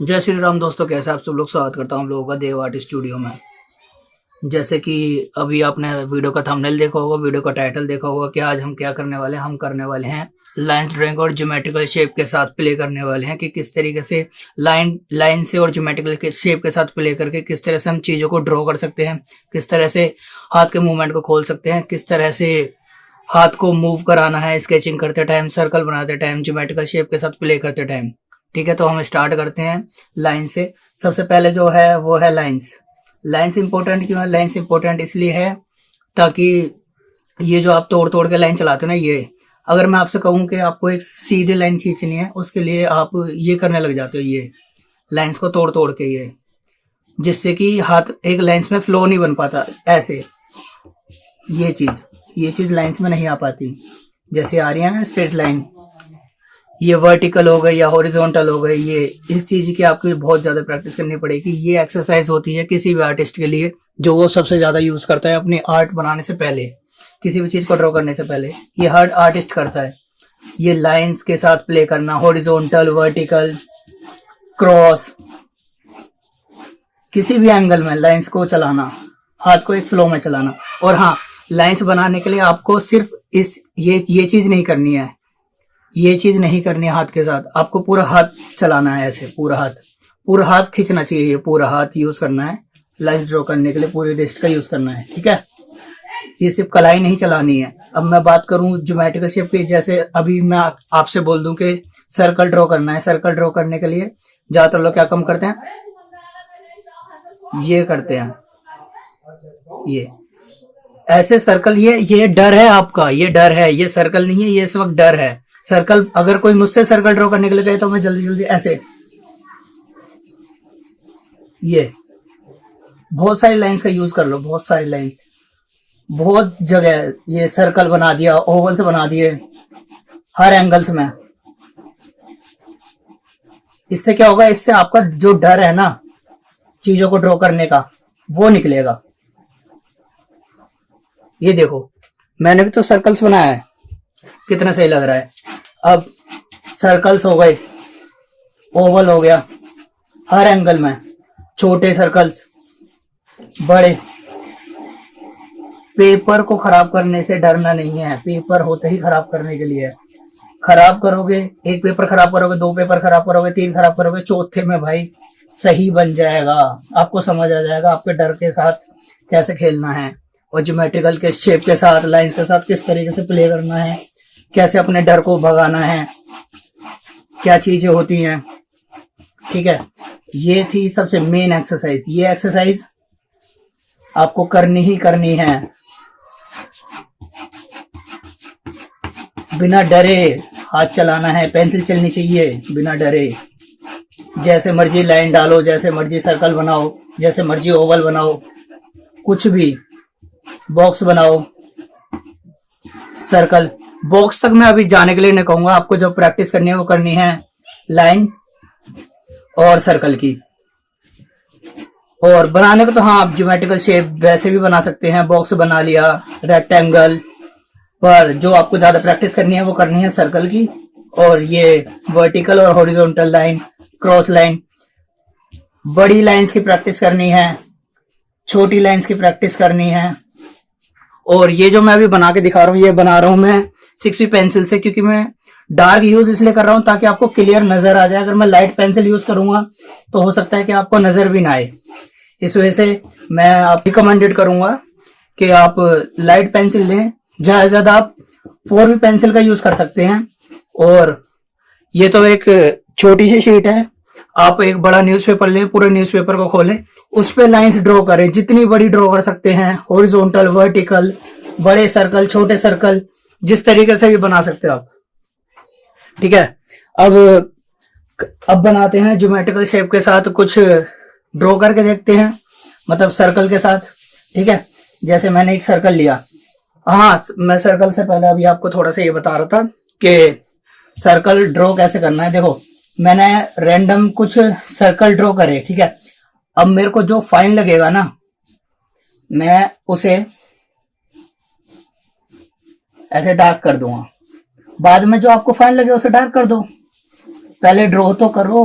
जय श्री राम दोस्तों, कैसे आप सब लोग। स्वागत करता हूँ आप लोगों का देव आर्ट स्टूडियो में। जैसे कि अभी आपने वीडियो का थंबनेल देखा होगा, वीडियो का टाइटल देखा होगा कि आज हम क्या करने वाले हैं। हम करने वाले हैं लाइंस ड्राइंग और ज्योमेट्रिकल शेप के साथ प्ले करने वाले हैं कि किस तरीके से लाइन से और ज्योमेट्रिकल के शेप के साथ प्ले करके किस तरह से हम चीजों को ड्रॉ कर सकते हैं, किस तरह से हाथ के मूवमेंट को खोल सकते हैं, किस तरह से हाथ को मूव कराना है स्केचिंग करते टाइम, सर्कल बनाते टाइम, ज्योमेट्रिकल शेप के साथ प्ले करते टाइम। ठीक है, तो हम स्टार्ट करते हैं लाइन से। सबसे पहले जो है वो है लाइंस। लाइंस इंपॉर्टेंट क्यों है? लाइंस इंपॉर्टेंट इसलिए है ताकि ये जो आप तोड़ तोड़ के लाइन चलाते हो ना, ये अगर मैं आपसे कहूं कि आपको एक सीधी लाइन खींचनी है, उसके लिए आप ये करने लग जाते हो, ये लाइंस को तोड़ तोड़ के, ये जिससे कि हाथ एक लाइंस में फ्लो नहीं बन पाता। ऐसे ये चीज लाइंस में नहीं आ पाती। जैसे आ रही है ना स्ट्रेट लाइन, ये वर्टिकल हो गई या हॉरिजॉन्टल हो गई, ये इस चीज की आपको बहुत ज्यादा प्रैक्टिस करनी पड़ेगी। ये एक्सरसाइज होती है किसी भी आर्टिस्ट के लिए जो वो सबसे ज्यादा यूज करता है अपनी आर्ट बनाने से पहले, किसी भी चीज को ड्रॉ करने से पहले। ये हर आर्टिस्ट करता है, ये लाइंस के साथ प्ले करना, हॉरिजॉन्टल, वर्टिकल, क्रॉस, किसी भी एंगल में लाइंस को चलाना, हाथ को एक फ्लो में चलाना। और हाँ, लाइंस बनाने के लिए आपको सिर्फ ये चीज नहीं करनी है, ये चीज नहीं करनी है हाथ के साथ, आपको पूरा हाथ चलाना है। ऐसे पूरा हाथ खींचना चाहिए, ये पूरा हाथ यूज करना है लाइंस ड्रॉ करने के लिए, पूरी रिस्ट का यूज करना है। ठीक है, ये सिर्फ कलाई नहीं चलानी है। अब मैं बात करूं ज्योमेट्रिकल शेप की, जैसे अभी मैं आपसे बोल दूं कि सर्कल ड्रॉ करना है। सर्कल ड्रॉ करने के लिए ज्यादातर लोग क्या कम करते हैं, ये करते हैं, ये ऐसे सर्कल। ये डर है आपका, ये डर है, ये सर्कल नहीं है, ये इस वक्त डर है। सर्कल अगर कोई मुझसे सर्कल ड्रॉ करने के लिए कहे तो मैं जल्दी जल्दी ऐसे, ये बहुत सारी लाइंस का यूज कर लो, बहुत सारी लाइंस, बहुत जगह ये सर्कल बना दिया, ओवल्स बना दिए हर एंगल्स में। इससे क्या होगा, इससे आपका जो डर है ना चीजों को ड्रॉ करने का, वो निकलेगा। ये देखो, मैंने भी तो सर्कल्स बनाया है, कितना सही लग रहा है। अब सर्कल्स हो गए, ओवल हो गया, हर एंगल में, छोटे सर्कल्स, बड़े। पेपर को खराब करने से डरना नहीं है, पेपर होते ही खराब करने के लिए। खराब करोगे, एक पेपर खराब करोगे, दो पेपर खराब करोगे, तीन खराब करोगे, चौथे में भाई सही बन जाएगा। आपको समझ आ जाएगा आपके डर के साथ कैसे खेलना है, और ज्योमेट्रिकल के शेप के साथ, लाइंस के साथ किस तरीके से प्ले करना है, कैसे अपने डर को भगाना है, क्या चीजें होती हैं। ठीक है, ये थी सबसे मेन एक्सरसाइज। ये एक्सरसाइज आपको करनी ही करनी है, बिना डरे हाथ चलाना है, पेंसिल चलनी चाहिए बिना डरे। जैसे मर्जी लाइन डालो, जैसे मर्जी सर्कल बनाओ, जैसे मर्जी ओवल बनाओ, कुछ भी, बॉक्स बनाओ, सर्कल। बॉक्स तक मैं अभी जाने के लिए नहीं कहूंगा, आपको जो प्रैक्टिस करनी है वो करनी है लाइन और सर्कल की। और बनाने को तो हाँ, आप ज्योमेट्रिकल शेप वैसे भी बना सकते हैं, बॉक्स बना लिया, रेक्टेंगल, पर जो आपको ज्यादा प्रैक्टिस करनी है वो करनी है सर्कल की। और ये वर्टिकल और हॉरिजॉन्टल लाइन, क्रॉस लाइन, बड़ी लाइंस की प्रैक्टिस करनी है, छोटी लाइंस की प्रैक्टिस करनी है। और ये जो मैं अभी बना के दिखा रहा हूँ, ये बना रहा हूँ मैं 6B पेंसिल से, क्योंकि मैं डार्क यूज इसलिए कर रहा हूँ ताकि आपको क्लियर नजर आ जाए। अगर मैं लाइट पेंसिल यूज करूंगा तो हो सकता है कि आपको नजर भी ना आए। इस वजह से मैं आप रिकमेंडेड करूंगा कि आप लाइट पेंसिल लें। ज्यादा से ज्यादा आप 4B पेंसिल का यूज कर सकते हैं। और ये तो एक छोटी सी शीट है, आप एक बड़ा न्यूज़पेपर लें, पूरे न्यूज़पेपर को खोलें, उस पे लाइंस ड्रॉ करें, जितनी बड़ी ड्रॉ कर सकते हैं, हॉरिजॉन्टल, वर्टिकल, बड़े सर्कल, छोटे सर्कल, जिस तरीके से भी बना सकते हो आप। ठीक है, अब बनाते हैं ज्योमेट्रिकल शेप के साथ, कुछ ड्रॉ करके देखते हैं, मतलब सर्कल के साथ। ठीक है, जैसे मैंने एक सर्कल लिया। हाँ, मैं सर्कल से पहले अभी आपको थोड़ा सा ये बता रहा था कि सर्कल ड्रॉ कैसे करना है। देखो, मैंने रैंडम कुछ सर्कल ड्रॉ करे। ठीक है, अब मेरे को जो फाइन लगेगा ना, मैं उसे ऐसे डार्क कर दूंगा। बाद में जो आपको फाइन लगे उसे डार्क कर दो, पहले ड्रॉ तो करो,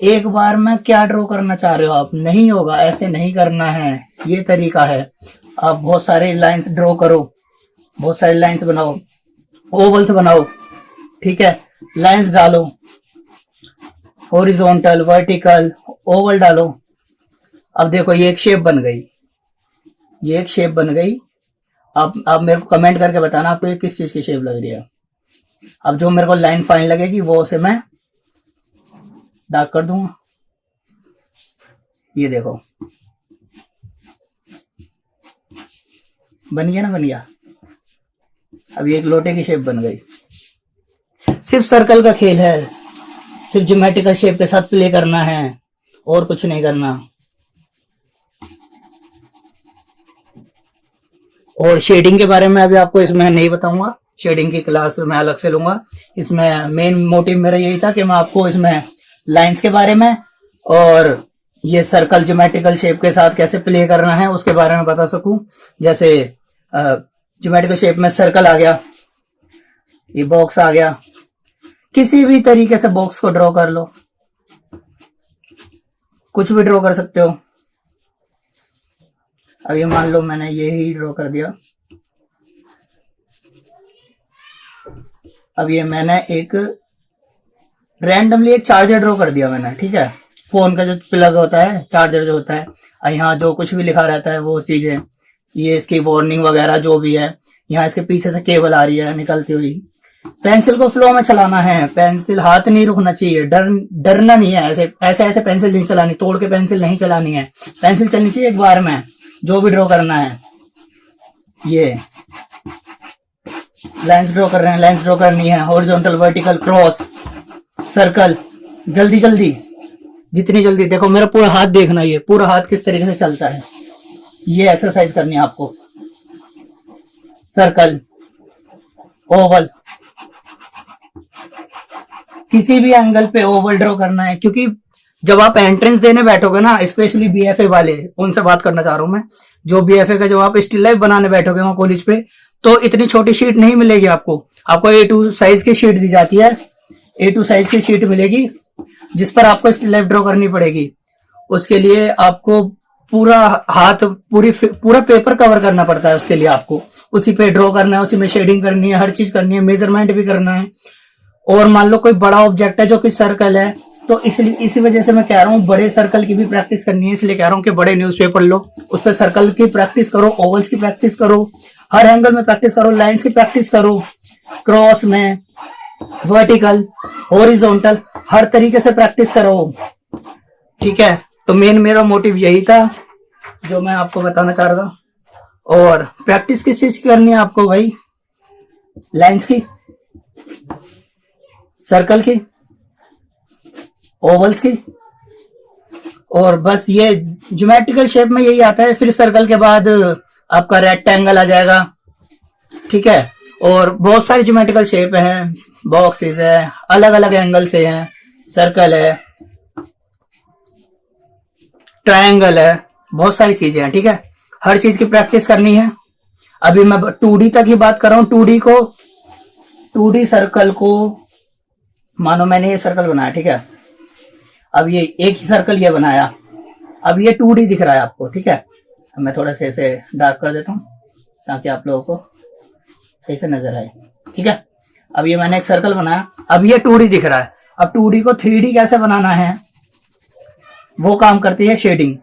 एक बार में क्या ड्रॉ करना चाह रहे हो आप, नहीं होगा, ऐसे नहीं करना है। ये तरीका है, आप बहुत सारे लाइंस ड्रॉ करो, बहुत सारे लाइंस बनाओ, ओवल्स बनाओ, ठीक है, लाइंस डालो, हॉरिजॉन्टल, वर्टिकल, ओवल डालो। अब देखो ये एक शेप बन गई, ये एक शेप बन गई। आप मेरे को कमेंट करके बताना आपको ये किस चीज की शेप लग रही है। अब जो मेरे को लाइन फाइन लगेगी वो उसे मैं डार्क कर दूंगा। ये देखो बन गया ना, बन गया। अब ये एक लोटे की शेप बन गई। सिर्फ सर्कल का खेल है, सिर्फ ज्योमेट्रिकल शेप के साथ प्ले करना है और कुछ नहीं करना। और शेडिंग के बारे में अभी आपको इसमें नहीं बताऊंगा, शेडिंग की क्लास मैं अलग से लूंगा। इसमें मेन मोटिव मेरा यही था कि मैं आपको इसमें लाइंस के बारे में और ये सर्कल ज्योमेट्रिकल शेप के साथ कैसे प्ले करना है उसके बारे में बता सकूं। जैसे ज्योमेट्रिकल शेप में सर्कल आ गया, ये बॉक्स आ गया, किसी भी तरीके से बॉक्स को ड्रॉ कर लो, कुछ भी ड्रॉ कर सकते हो। अब ये मान लो मैंने ये ही ड्रॉ कर दिया। अब ये मैंने एक रैंडमली एक चार्जर ड्रॉ कर दिया मैंने, ठीक है, फोन का जो प्लग होता है, चार्जर जो होता है, यहाँ जो कुछ भी लिखा रहता है वो चीजें, ये इसकी वार्निंग वगैरह जो भी है। यहाँ इसके पीछे से केबल आ रही है निकलती हुई। पेंसिल को फ्लो में चलाना है, पेंसिल हाथ नहीं रुकना चाहिए, डरना नहीं है। ऐसे पेंसिल नहीं चलानी, तोड़ के पेंसिल नहीं चलानी है, पेंसिल चलनी चाहिए एक बार में, जो भी ड्रॉ करना है। ये लाइंस ड्रॉ कर रहे हैं, लाइंस ड्रॉ करनी है, हॉरिजॉन्टल, वर्टिकल, क्रॉस, सर्कल, जल्दी जल्दी, जितनी जल्दी। देखो मेरा पूरा हाथ देखना, ये पूरा हाथ किस तरीके से चलता है, ये एक्सरसाइज करनी है आपको। सर्कल, ओवल, किसी भी एंगल पे ओवल ड्रॉ करना है, क्योंकि जब आप एंट्रेंस देने बैठोगे ना, स्पेशली बीएफए वाले, उनसे बात करना चाह रहा हूं मैं, जो बीएफए का जब आप स्टिल लाइफ बनाने बैठोगे वहां कॉलेज पे, तो इतनी छोटी शीट नहीं मिलेगी आपको। आपको A2 साइज की शीट दी जाती है, A2 साइज की शीट मिलेगी जिस पर आपको स्टिल लाइफ ड्रॉ करनी पड़ेगी। उसके लिए आपको पूरा हाथ, पूरा पेपर कवर करना पड़ता है। उसके लिए आपको उसी पे ड्रॉ करना है, उसी में शेडिंग करनी है, हर चीज करनी है, मेजरमेंट भी करना है। और मान लो कोई बड़ा ऑब्जेक्ट है जो कि सर्कल है, तो इसलिए इसी वजह से मैं कह रहा हूँ बड़े सर्कल की भी प्रैक्टिस करनी है। इसलिए कह रहा हूँ कि बड़े न्यूज़पेपर लो, उस पर सर्कल की प्रैक्टिस करो, ओवल्स की प्रैक्टिस करो, हर एंगल में प्रैक्टिस करो, लाइंस की प्रैक्टिस करो, क्रॉस में, वर्टिकल, हॉरिजॉन्टल, हर तरीके से प्रैक्टिस करो, ठीक है। तो मेन मेरा मोटिव यही था जो मैं आपको बताना चाह रहा था। और प्रैक्टिस किस चीज की करनी है आपको भाई? लाइंस की, सर्कल की, ओवल्स की, और बस ये ज्योमेट्रिकल शेप में यही आता है। फिर सर्कल के बाद आपका रेक्टेंगल आ जाएगा, ठीक है। और बहुत सारी ज्योमेट्रिकल शेप है, बॉक्सेस है, अलग अलग एंगल से है, सर्कल है, ट्रायंगल है, बहुत सारी चीजें हैं, ठीक है। हर चीज की प्रैक्टिस करनी है। अभी मैं 2D तक ही बात कर रहा हूं। 2D सर्कल को, मानो मैंने ये सर्कल बनाया, ठीक है, अब ये एक ही सर्कल ये बनाया, अब ये 2D दिख रहा है आपको, ठीक है। अब मैं थोड़ा से ऐसे डार्क कर देता हूं ताकि आप लोगों को सही से नजर आए, ठीक है। अब ये मैंने एक सर्कल बनाया, अब ये 2D दिख रहा है। अब 2D को 3D कैसे बनाना है, वो काम करती है शेडिंग,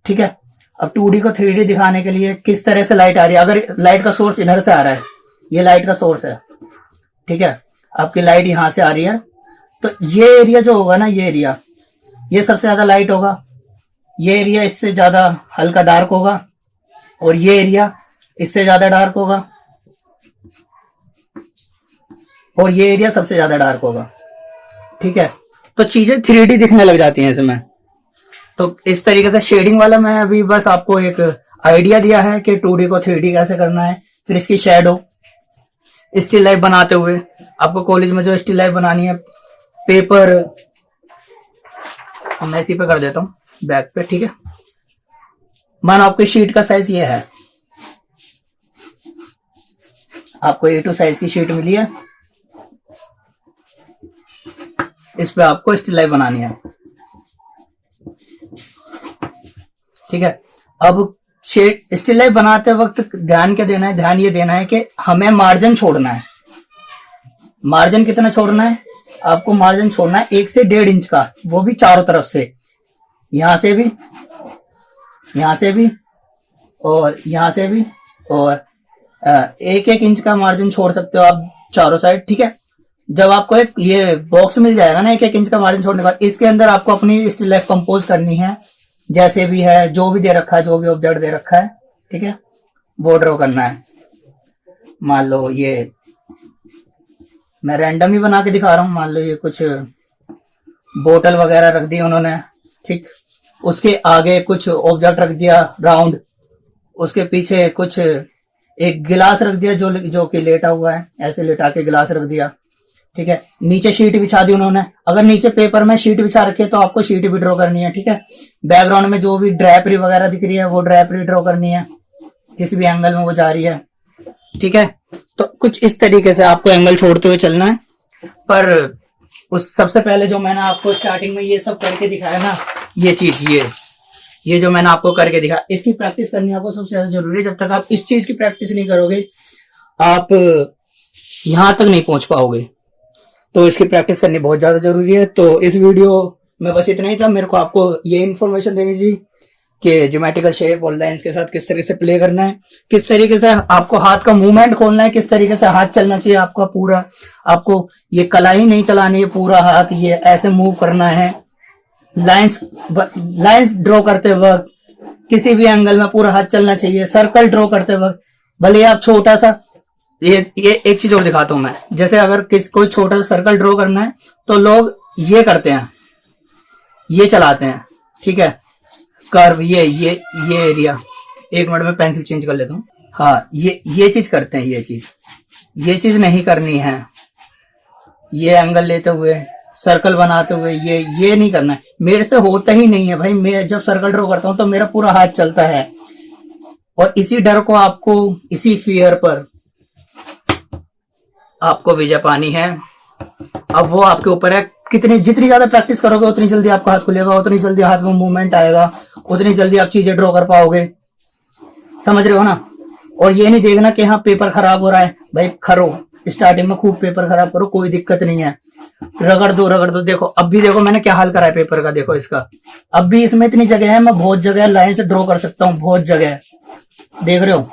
ठीक है। अब 2D को 3D दिखाने के लिए किस तरह से लाइट आ रही है, अगर लाइट का सोर्स इधर से आ रहा है, ये लाइट का सोर्स है, ठीक है, आपकी लाइट यहां से आ रही है, तो ये एरिया जो होगा ना, ये एरिया, ये सबसे ज्यादा लाइट होगा, ये एरिया इससे ज्यादा हल्का डार्क होगा, और ये एरिया इससे ज्यादा डार्क होगा, और ये एरिया सबसे ज्यादा डार्क होगा, ठीक है। तो चीजें 3D दिखने लग जाती हैं इसमें। तो इस तरीके से शेडिंग वाला मैं अभी बस आपको एक आइडिया दिया है कि 2D को 3D कैसे करना है। फिर इसकी शेडो, स्टिल लाइफ बनाते हुए आपको कॉलेज में जो स्टिल लाइफ बनानी है, पेपर मैं इसी पे कर देता हूं बैक पे, ठीक है। मानो आपकी शीट का साइज ये है, आपको A2 साइज की शीट मिली है, इस पे आपको स्टिल लाइफ बनानी है। ठीक है, अब शेड स्टिल लाइफ बनाते वक्त ध्यान क्या देना है, ध्यान ये देना है कि हमें मार्जिन छोड़ना है। मार्जिन कितना छोड़ना है आपको? मार्जिन छोड़ना है 1 से 1.5 इंच का, वो भी चारों तरफ से, यहां से भी, यहां से भी और यहां से भी, और 1-1 इंच का मार्जिन छोड़ सकते हो आप चारों साइड। ठीक है, जब आपको एक ये बॉक्स मिल जाएगा ना 1-1 इंच का मार्जिन छोड़ने के बाद, इसके अंदर आपको अपनी स्टिल लाइफ कंपोज करनी है, जैसे भी है, जो भी दे रखा है, जो भी ऑब्जेक्ट दे रखा है। ठीक है, वो ड्रॉ करना है। मान लो ये मैं रैंडम ही बना के दिखा रहा हूं, मान लो ये कुछ बोतल वगैरह रख दी उन्होंने। ठीक, उसके आगे कुछ ऑब्जेक्ट रख दिया राउंड, उसके पीछे कुछ एक गिलास रख दिया जो कि लेटा हुआ है, ऐसे लेटा के गिलास रख दिया। ठीक है, नीचे शीट बिछा दी उन्होंने। अगर नीचे पेपर में शीट बिछा रखी है तो आपको शीट भी ड्रॉ करनी है। ठीक है, बैकग्राउंड में जो भी ड्रैपरी वगैरह दिख रही है वो ड्रैपरी ड्रॉ करनी है, जिस भी एंगल में वो जा रही है। ठीक है, तो कुछ इस तरीके से आपको एंगल छोड़ते हुए चलना है। पर उस सबसे पहले जो मैंने आपको स्टार्टिंग में ये सब करके दिखाया ना, ये चीज, ये जो मैंने आपको करके दिखाया, इसकी प्रैक्टिस करनी आपको सबसे ज्यादा जरूरी है। जब तक आप इस चीज की प्रैक्टिस नहीं करोगे आप यहां तक नहीं पहुंच पाओगे, तो इसकी प्रैक्टिस करनी बहुत ज्यादा जरूरी है। तो इस वीडियो में बस इतना ही था, मेरे को आपको ये इन्फॉर्मेशन देनी थी कि ज्योमेट्रिकल शेप और लाइंस के साथ किस तरीके से प्ले करना है, किस तरीके से आपको हाथ का मूवमेंट खोलना है, किस तरीके से हाथ चलना चाहिए आपका पूरा। आपको ये कलाई नहीं चलानी है, पूरा हाथ ये ऐसे मूव करना है। लाइंस ड्रॉ करते वक्त किसी भी एंगल में पूरा हाथ चलना चाहिए। सर्कल ड्रॉ करते वक्त भले आप छोटा सा, ये एक चीज और दिखाता हूं मैं, जैसे अगर कोई छोटा सा सर्कल ड्रॉ करना है तो लोग ये करते हैं, ये चलाते हैं। ठीक है, कर्व, ये एरिया, एक मिनट में पेंसिल चेंज कर लेता हूँ। हाँ, ये चीज करते हैं, ये चीज नहीं करनी है। ये एंगल लेते हुए, सर्कल बनाते हुए, ये नहीं करना है। मेरे से होता ही नहीं है भाई। मैं जब सर्कल ड्रॉ करता हूं तो मेरा पूरा हाथ चलता है, और इसी डर को आपको, इसी फियर पर आपको विजय पानी है। अब वो आपके ऊपर है, जितनी ज्यादा प्रैक्टिस करोगे उतनी जल्दी आपका हाथ खुलेगा, उतनी जल्दी हाथ में मूवमेंट आएगा, उतनी जल्दी आप चीजें ड्रॉ कर पाओगे। समझ रहे हो ना? और ये नहीं देखना कि हाँ पेपर खराब हो रहा है, भाई खरो स्टार्टिंग में खूब पेपर खराब करो, कोई दिक्कत नहीं है, रगड़ दो। देखो अब भी, देखो मैंने क्या हाल करा है पेपर का, देखो इसका। अब भी इसमें इतनी जगह है, मैं बहुत जगह लाइन से ड्रॉ कर सकता हूँ, बहुत जगह। देख रहे हो,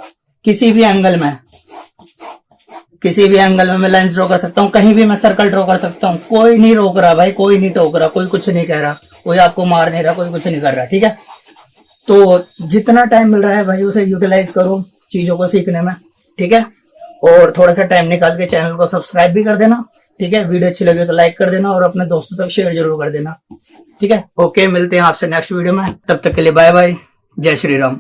किसी भी एंगल में मैं लाइंस ड्रॉ कर सकता हूँ, कहीं भी मैं सर्कल ड्रॉ कर सकता हूँ। कोई नहीं रोक रहा भाई, कोई नहीं टोक रहा, कोई कुछ नहीं कह रहा, कोई आपको मार नहीं रहा, कोई कुछ नहीं कर रहा। ठीक है, तो जितना टाइम मिल रहा है भाई उसे यूटिलाइज करो चीजों को सीखने में। ठीक है, और थोड़ा सा टाइम निकाल के चैनल को सब्सक्राइब भी कर देना। ठीक है, वीडियो अच्छी लगी तो लाइक कर देना और अपने दोस्तों तक शेयर जरूर कर देना। ठीक है, ओके, मिलते हैं आपसे नेक्स्ट वीडियो में, तब तक के लिए बाय बाय, जय श्री राम।